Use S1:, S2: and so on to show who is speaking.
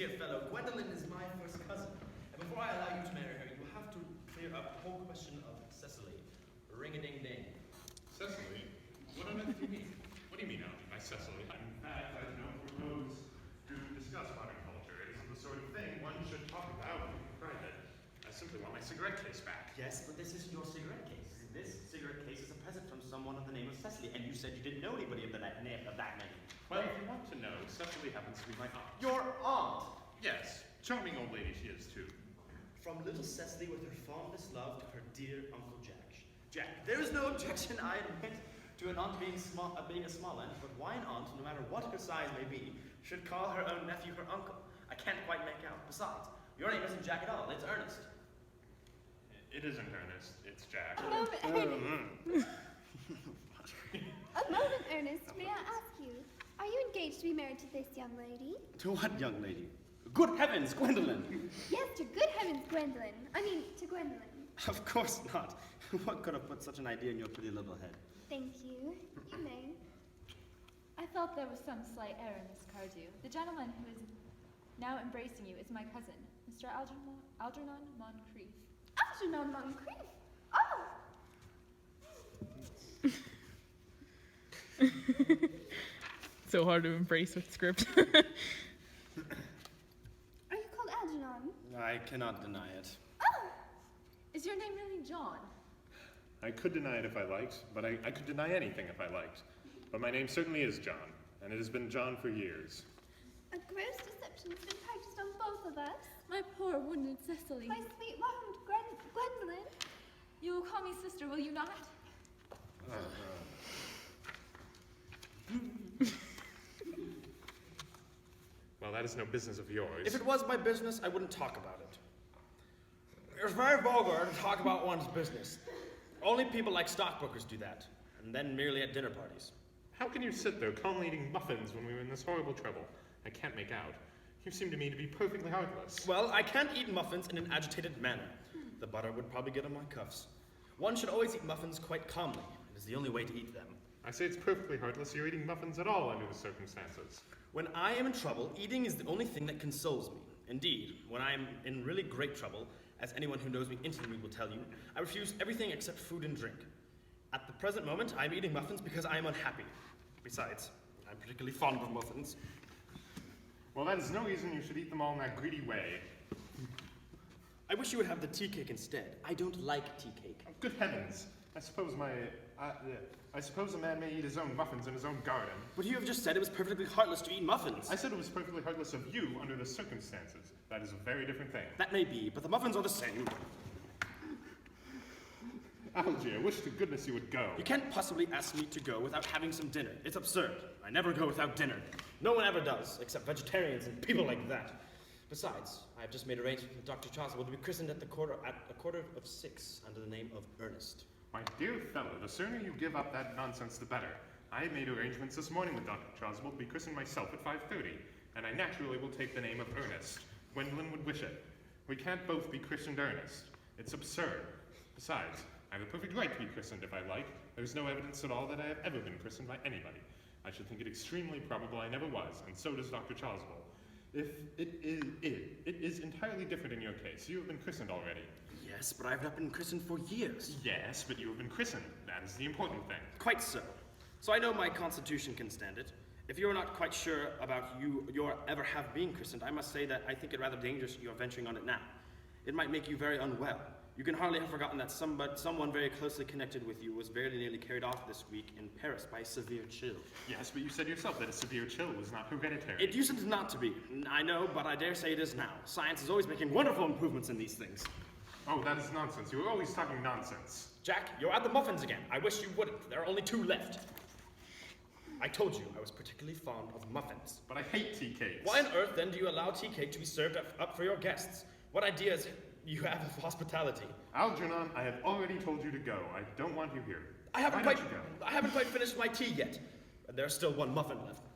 S1: dear fellow, Gwendolyn is my first cousin. And before I allow you to marry her, you have to clear up the whole question of Cecily. Ring-a-ding-ding.
S2: Cecily? What on earth do you mean? What do you mean, Algie, by Cecily? In fact, I don't propose to discuss modern culture. It isn't the sort of thing one should talk about in private. I simply want my cigarette case back.
S1: Yes, but this isn't your cigarette case. This cigarette case is a present from someone of the name of Cecily, and you said you didn't know anybody of that name.
S2: Well, if you want to know, Cecily happens to be my aunt.
S1: Your aunt?
S2: Yes, charming old lady she is, too.
S1: From little Cecily with her fondest love to her dear Uncle Jack. Jack, there is no objection, I admit, to an aunt being a small aunt, but why an aunt, no matter what her size may be, should call her own nephew her uncle? I can't quite make out. Besides, your name isn't Jack at all, it's Ernest.
S2: It isn't Ernest, it's Jack.
S3: A moment, Ernest. A moment, Ernest. May I ask you, are you engaged to be married to this young lady?
S1: To what young lady? Good heavens, Gwendolyn!
S3: Yes, to good heavens, Gwendolyn. I mean, to Gwendolyn.
S1: Of course not. What could have put such an idea in your pretty little head?
S3: Thank you. You may.
S4: I felt there was some slight error, Miss Cardew. The gentleman who is now embracing you is my cousin, Mr. Algernon Moncrief.
S3: Algernon Moncrief? Oh!
S5: So hard to embrace with script.
S3: Are you called Algernon?
S1: I cannot deny it.
S3: Oh!
S4: Is your name really John?
S2: I could deny it if I liked, but I could deny anything if I liked. But my name certainly is John, and it has been John for years.
S3: A gross deception has been practiced on both of us.
S4: My poor wounded Cecily.
S3: My sweet wound, Gwendolyn.
S4: You will call me sister, will you not?
S2: Well, that is no business of yours.
S1: If it was my business, I wouldn't talk about it. It's very vulgar to talk about one's business. Only people like stockbrokers do that, and then merely at dinner parties.
S2: How can you sit there calmly eating muffins when we were in this horrible trouble? I can't make out. You seem to me to be perfectly heartless.
S1: Well, I can't eat muffins in an agitated manner. The butter would probably get on my cuffs. One should always eat muffins quite calmly. It is the only way to eat them.
S2: I say it's perfectly heartless you're eating muffins at all under the circumstances.
S1: When I am in trouble, eating is the only thing that consoles me. Indeed, when I am in really great trouble, as anyone who knows me intimately will tell you, I refuse everything except food and drink. At the present moment, I am eating muffins because I am unhappy. Besides, I'm particularly fond of muffins.
S2: Well, that is no reason you should eat them all in that greedy way.
S1: I wish you would have the tea cake instead. I don't like tea cake.
S2: Oh, good heavens! I suppose a man may eat his own muffins in his own garden.
S1: But you have just said it was perfectly heartless to eat muffins.
S2: I said it was perfectly heartless of you under the circumstances. That is a very different thing.
S1: That may be, but the muffins are the same.
S2: Algie, I wish to goodness you would go.
S1: You can't possibly ask me to go without having some dinner. It's absurd. I never go without dinner. No one ever does, except vegetarians and people like that. Besides, I have just made arrangements with Dr. Chasuble to be christened at a quarter of 6 under the name of Ernest.
S2: My dear fellow, the sooner you give up that nonsense, the better. I made arrangements this morning with Dr. Chasuble to be christened myself at 5:30, and I naturally will take the name of Ernest. Gwendolyn would wish it. We can't both be christened Ernest. It's absurd. Besides, I have a perfect right to be christened if I like. There's no evidence at all that I have ever been christened by anybody. I should think it extremely probable I never was, and so does Dr. Chasuble. If it is entirely different in your case. You have been christened already.
S1: Yes, but I have not been christened for years.
S2: Yes, but you have been christened. That is the important thing.
S1: Quite so. So I know my constitution can stand it. If you're not quite sure about your ever have been christened, I must say that I think it rather dangerous you're venturing on it now. It might make you very unwell. You can hardly have forgotten that someone very closely connected with you was very nearly carried off this week in Paris by a severe chill.
S2: Yes, but you said yourself that a severe chill was not hereditary.
S1: It used not to be. I know, but I dare say it is now. Science is always making wonderful improvements in these things.
S2: Oh, that is nonsense. You are always talking nonsense.
S1: Jack, you're at the muffins again. I wish you wouldn't. There are only 2 left. I told you I was particularly fond of muffins.
S2: But I hate tea cakes.
S1: Why on earth, then, do you allow tea cake to be served up for your guests? What ideas you have of hospitality?
S2: Algernon, I have already told you to go. I don't want you here.
S1: I haven't quite finished my tea yet. And there's still 1 muffin left.